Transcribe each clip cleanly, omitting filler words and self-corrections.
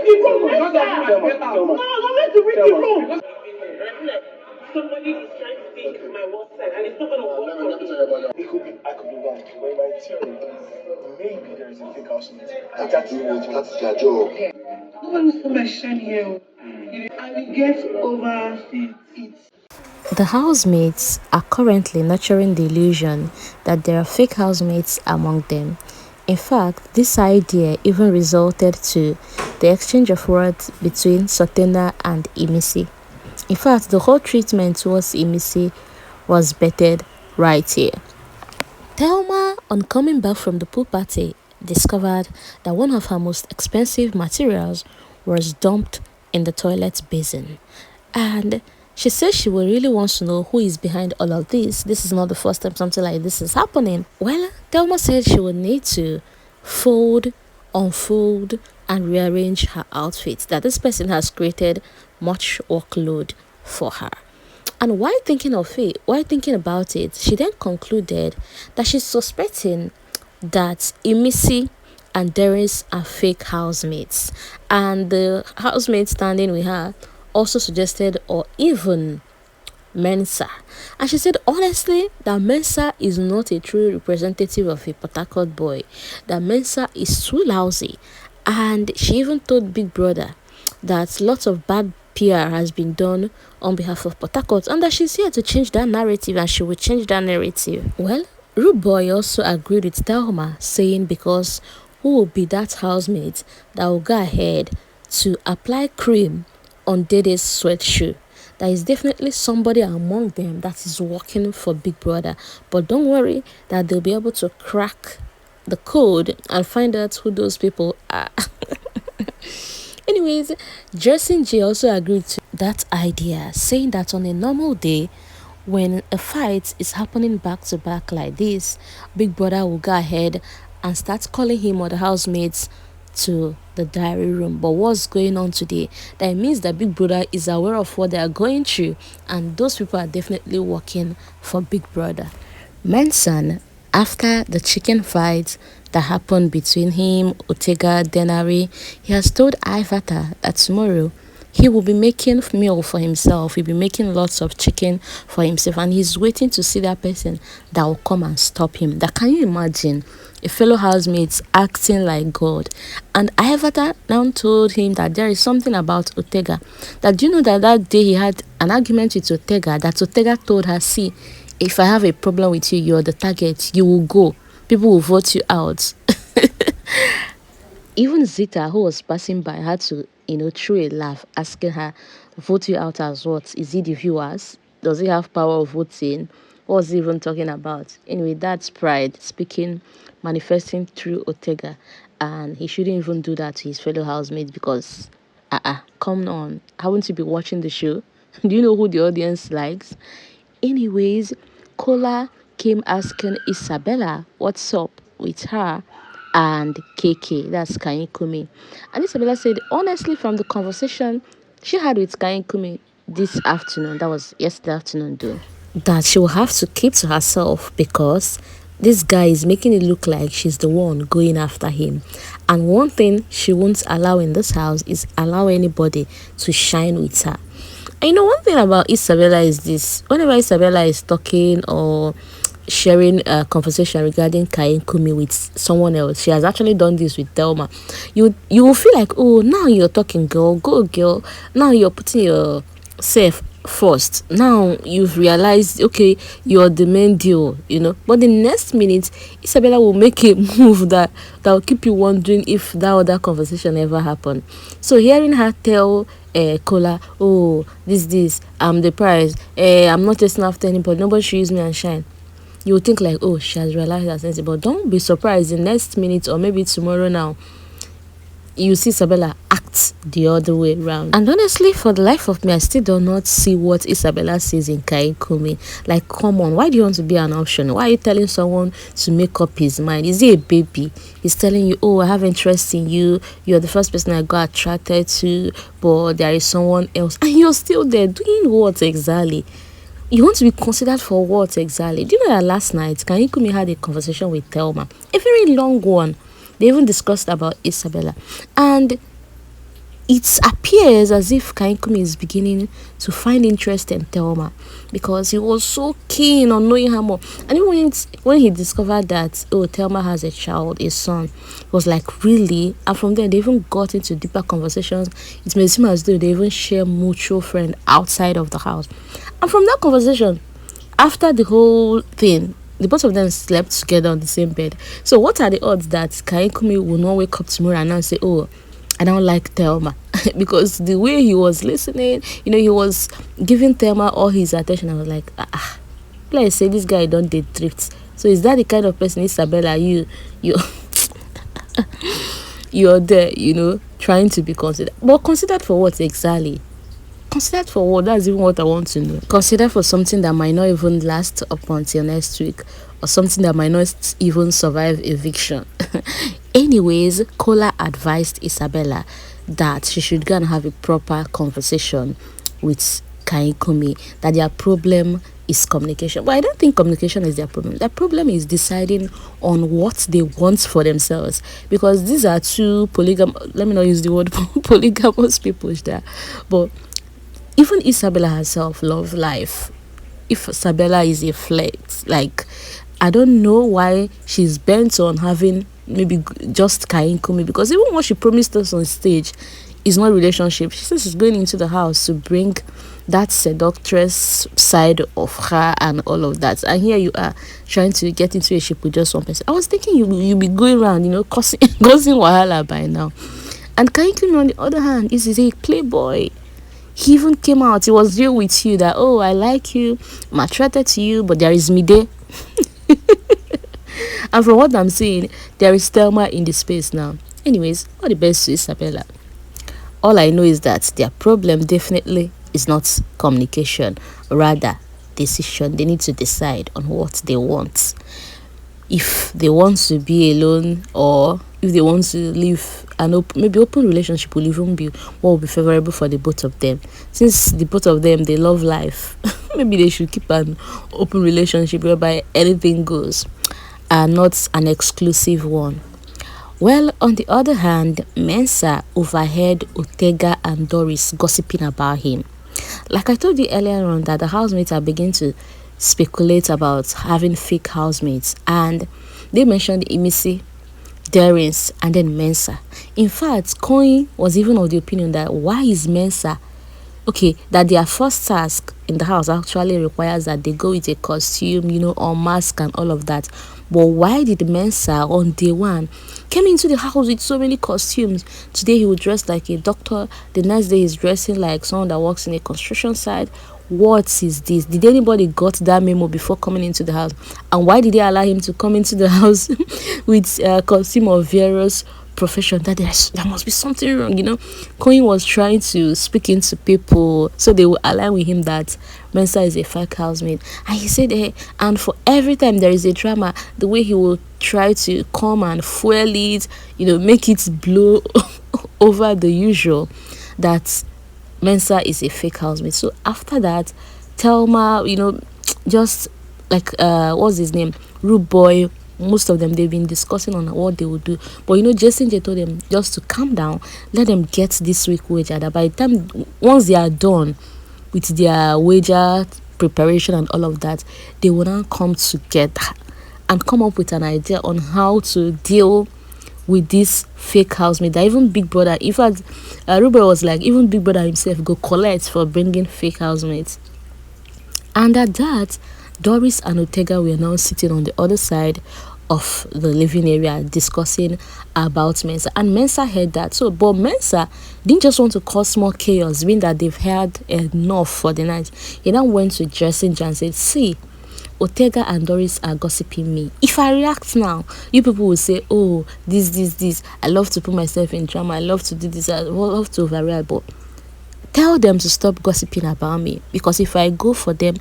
the room. No, let the read the room. Somebody is trying to take my one side and it's not going to work for me. I could be wrong, but my theory is maybe there is a fake housemate. That's their job. Nobody saw my shine here. I will get over it. The housemates are currently nurturing the illusion that there are fake housemates among them. In fact, this idea even resulted to the exchange of words between Sotena and Imisi. In fact, the whole treatment towards Imisi was bettered right here. Thelma, on coming back from the pool party, discovered that one of her most expensive materials was dumped in the toilet basin. And she says she will really wants to know who is behind all of this. This is not the first time something like this is happening. Well, Thelma said she would need to fold, unfold, and rearrange her outfit. That this person has created much workload for her. And while thinking about it, she then concluded that she's suspecting that Imisi and Darius are fake housemates. And the housemate standing with her also suggested, or even Mensa. And she said honestly that Mensa is not a true representative of a Port Harcourt boy. That Mensa is too lousy. And she even told Big Brother that lots of bad PR has been done on behalf of Port Harcourt and that she's here to change that narrative and she will change that narrative. Well, Rooboy also agreed with Thelma, saying because who will be that housemate that will go ahead to apply cream on Dede's sweatshirt? There is definitely somebody among them that is working for Big Brother. But don't worry that they'll be able to crack the code and find out who those people are. Anyways, Jason Jae also agreed to that idea, saying that on a normal day, when a fight is happening back to back like this, Big Brother will go ahead and start calling him or the housemates to the diary room. But what's going on today? That means that Big Brother is aware of what they are going through, and those people are definitely working for Big Brother. Mensan, after the chicken fight that happened between him, Ortega, Denari, he has told Ivata that tomorrow he will be making meal for himself. He'll be making lots of chicken for himself, and he's waiting to see that person that will come and stop him. That, can you imagine a fellow housemate acting like God? And Ivata now told him that there is something about Ortega. That, do you know that day he had an argument with Ortega, that Ortega told her, see, if I have a problem with you, you're the target. You will go. People will vote you out. Even Zita, who was passing by, had to, throw a laugh, asking her, vote you out as what? Is he the viewers? Does he have power of voting? What was he even talking about? Anyway, that's pride speaking, manifesting through Ortega. And he shouldn't even do that to his fellow housemates because, come on. Haven't you been watching the show? Do you know who the audience likes? Anyways, Kola came asking Isabella what's up with her and KK, that's Kayikumi. And Isabella said, honestly, from the conversation she had with Kayikumi this afternoon, that was yesterday afternoon though, that she will have to keep to herself because this guy is making it look like she's the one going after him. And one thing she won't allow in this house is allow anybody to shine with her. And one thing about Isabella is this: whenever Isabella is talking or sharing a conversation regarding Kayikumi with someone else, she has actually done this with Thelma. You will feel like, oh, now you're talking, girl, go girl. Now you're putting yourself first. Now you've realized, okay, you're the main deal, But the next minute, Isabella will make a move that will keep you wondering if that other conversation ever happened. So hearing her tell Kola, oh, this, I'm the prize, I'm not chasing after anybody, nobody should use me and shine. You would think like, oh, she has realized her sense. But don't be surprised, the next minute or maybe tomorrow now, you see Isabella act the other way around. And honestly, for the life of me, I still do not see what Isabella says in Kayikumi. Like, come on, why do you want to be an option? Why are you telling someone to make up his mind? Is he a baby? He's telling you, oh, I have interest in you. You're the first person I got attracted to, but there is someone else. And you're still there doing what exactly? You want to be considered for what exactly? Do you know that last night, Kayikumi had a conversation with Thelma? A very long one. They even discussed about Isabella. And it appears as if Kayikumi is beginning to find interest in Thelma because he was so keen on knowing her more. And even when he discovered that, oh, Thelma has a child, a son, he was like, really? And from there, they even got into deeper conversations. It may seem as though they even share mutual friend outside of the house. And from that conversation, after the whole thing, the both of them slept together on the same bed. So what are the odds that Kayikumi will not wake up tomorrow and now say, oh, I don't like Thelma? Because the way he was listening, he was giving Thelma all his attention. I was like, let's say this guy don't date drift. So is that the kind of person, Isabella, you you're there, trying to be considered? But considered for what exactly? Considered for what? That's even what I want to know. Considered for something that might not even last up until next week, or something that might not even survive eviction. Anyways, Kola advised Isabella that she should go and have a proper conversation with Kayikumi, that their problem is communication. But I don't think communication is their problem. Their problem is deciding on what they want for themselves. Because these are two let me not use the word polygamous people there. But even Isabella herself loves life. If Isabella is a flirt, like, I don't know why she's bent on having maybe just Kayikumi, because even what she promised us on stage is not relationship. She says she's going into the house to bring that seductress side of her and all of that. And here you are trying to get into a ship with just one person. I was thinking you'll be going around, causing wahala by now. And Kayikumi, on the other hand, is a playboy. He even came out, he was real with you that, oh, I like you, I'm attracted to you, but there is me there. And from what I'm seeing, there is Thelma in the space now. Anyways, all the best to Isabella. All I know is that their problem definitely is not communication, rather decision. They need to decide on what they want. If they want to be alone, or if they want to live an open relationship, will even be what will be favorable for the both of them. Since the both of them, they love life, maybe they should keep an open relationship whereby anything goes, and not an exclusive one. Well, on the other hand, Mensa overheard Ortega and Doris gossiping about him. Like I told you earlier on, that the housemates are beginning to speculate about having fake housemates, and they mentioned Imisi, Darins, and then Mensa. In fact, Coin was even of the opinion that why is Mensa that their first task in the house actually requires that they go with a costume, or mask and all of that. But why did Mensa on day one came into the house with so many costumes? Today he would dress like a doctor, the next day he's dressing like someone that works in a construction site. What is this? Did anybody got that memo before coming into the house? And why did they allow him to come into the house with a costume of various profession? That there must be something wrong. Coin was trying to speak into people so they will align with him that Mensa is a fake housemate. And he said, and for every time there is a drama, the way he will try to come and fuel it, make it blow over the usual, that Mensa is a fake housemate. So after that, Thelma, just like what's his name, Rooboy, most of them, they've been discussing on what they would do. But Jason Jae told them just to calm down, let them get this week wager. That by the time, once they are done with their wager preparation and all of that, they will now come together and come up with an idea on how to deal with this fake housemate. That even Big Brother, in fact, Rooboy was like, even Big Brother himself go collect for bringing fake housemates. And at that, Doris and Ortega were now sitting on the other side of the living area discussing about Mensa. And Mensa heard that. So, but Mensa didn't just want to cause more chaos, being that they've had enough for the night. He now went to Jason Jae and said, see, Ortega and Doris are gossiping me. If I react now, you people will say, oh, this. I love to put myself in drama. I love to do this. I love to overreact. But tell them to stop gossiping about me. Because if I go for them,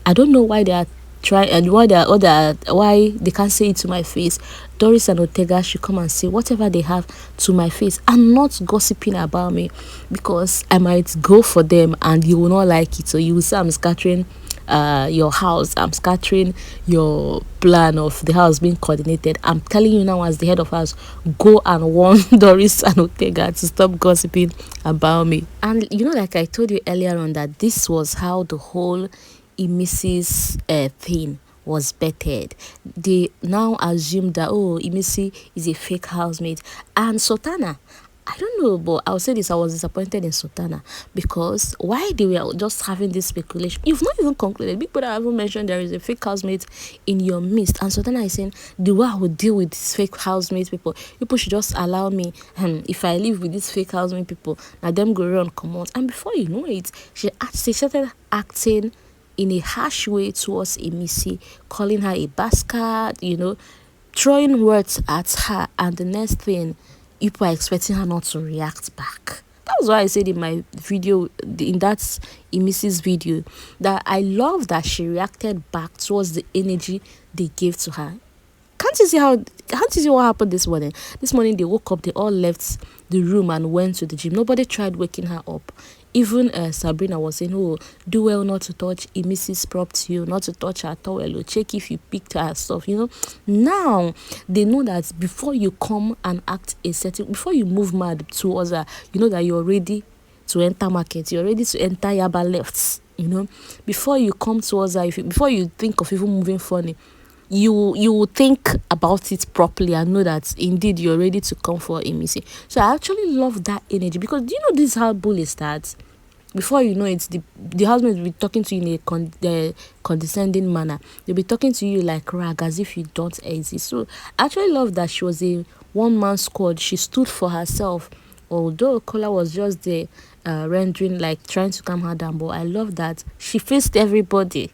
I don't know why they are try and why they can't say it to my face. Doris and Ortega should come and say whatever they have to my face and not gossiping about me, because I might go for them and you will not like it. So you will say I'm scattering your house, I'm scattering your plan of the house being coordinated. I'm telling you now, as the head of house, go and warn Doris and Ortega to stop gossiping about me. And like I told you earlier on, that this was how the whole Imisi's thing was bettered. They now assume that, oh, Imisi is a fake housemate. And Sultana, I don't know, but I'll say this: I was disappointed in Sultana, because why they were just having this speculation. You've not even concluded. Big Brother haven't mentioned there is a fake housemate in your midst, and Sultana is saying the way I would deal with these fake housemate people. People should just allow me. If I live with these fake housemate people, now them go run come out. And before you know it, she started acting in a harsh way towards Imisi, calling her a bastard, throwing words at her, and the next thing, people are expecting her not to react back. That was why I said in my video, in that Imisi's video, that I love that she reacted back towards the energy they gave to her. Can't you see what happened this morning? This morning they woke up, they all left the room and went to the gym. Nobody tried waking her up. Even Sabrina was saying, oh, do well not to touch Imisi's property, not to touch her towel, check if you picked her stuff, Now, they know that before you come and act before you move mad towards her, you know that you're ready to enter market, you're ready to enter Yaba lefts, Before you come towards her, before you think of even moving funny, you will think about it properly and know that indeed you're ready to come for Imisi. So I actually love that energy, because do you know this is how bully starts? Before you know it, the husband will be talking to you in a condescending manner. They'll be talking to you like rag, as if you don't exist. So I actually love that she was a one-man squad. She stood for herself, although Kola was just there rendering, like trying to calm her down. But I love that she faced everybody.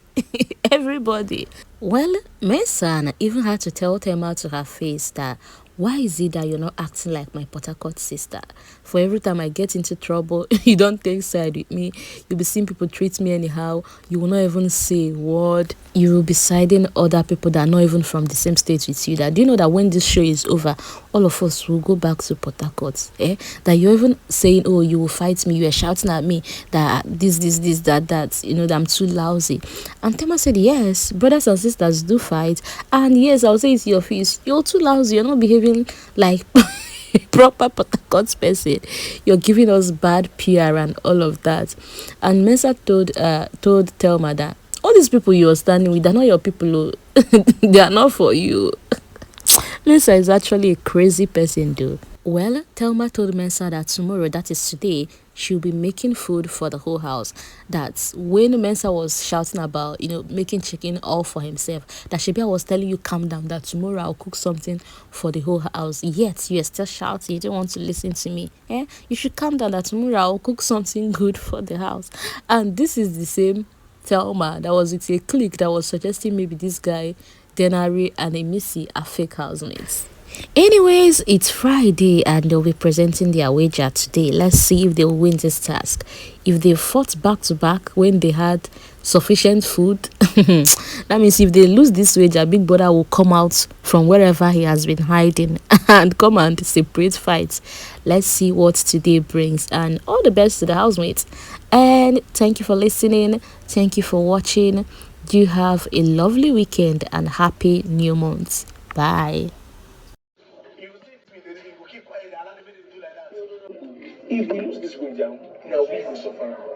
Everybody. Well, Mensan even had to tell Thelma to her face that, why is it that you're not acting like my Port Harcourt sister? For every time I get into trouble, you don't take side with me. You'll be seeing people treat me anyhow. You will not even say a word. You will be siding other people that are not even from the same state with you. That, do you know that when this show is over, all of us will go back to Port Harcourt? That you're even saying, oh, you will fight me. You are shouting at me that this, that, that I'm too lousy. And Tema said, yes, brothers and sisters do fight. And yes, I'll say it's your face. You're too lousy. You're not behaving like proper Port Harcourt person. You're giving us bad PR and all of that. And Mensa told Thelma that all these people you're standing with, they're not your people. They are not for you. Mensa is actually a crazy person, though. Well, Thelma told Mensa that tomorrow, that is today, she'll be making food for the whole house. That when Mensa was shouting about, making chicken all for himself, that Shebia was telling you, calm down, that tomorrow I'll cook something for the whole house. Yet, you're still shouting, you don't want to listen to me. You should calm down, that tomorrow I'll cook something good for the house. And this is the same Thelma that was with a clique that was suggesting maybe this guy, Denari and Imisi, are fake housemates. Anyways, it's Friday and they'll be presenting their wager today. Let's see if they'll win this task. If they fought back to back when they had sufficient food, that means if they lose this wager, Big Brother will come out from wherever he has been hiding and come and separate fights. Let's see what today brings, and all the best to the housemates. And thank you for listening. Thank you for watching. Do have a lovely weekend and happy new month. Bye. If we lose this wager, now we will suffer.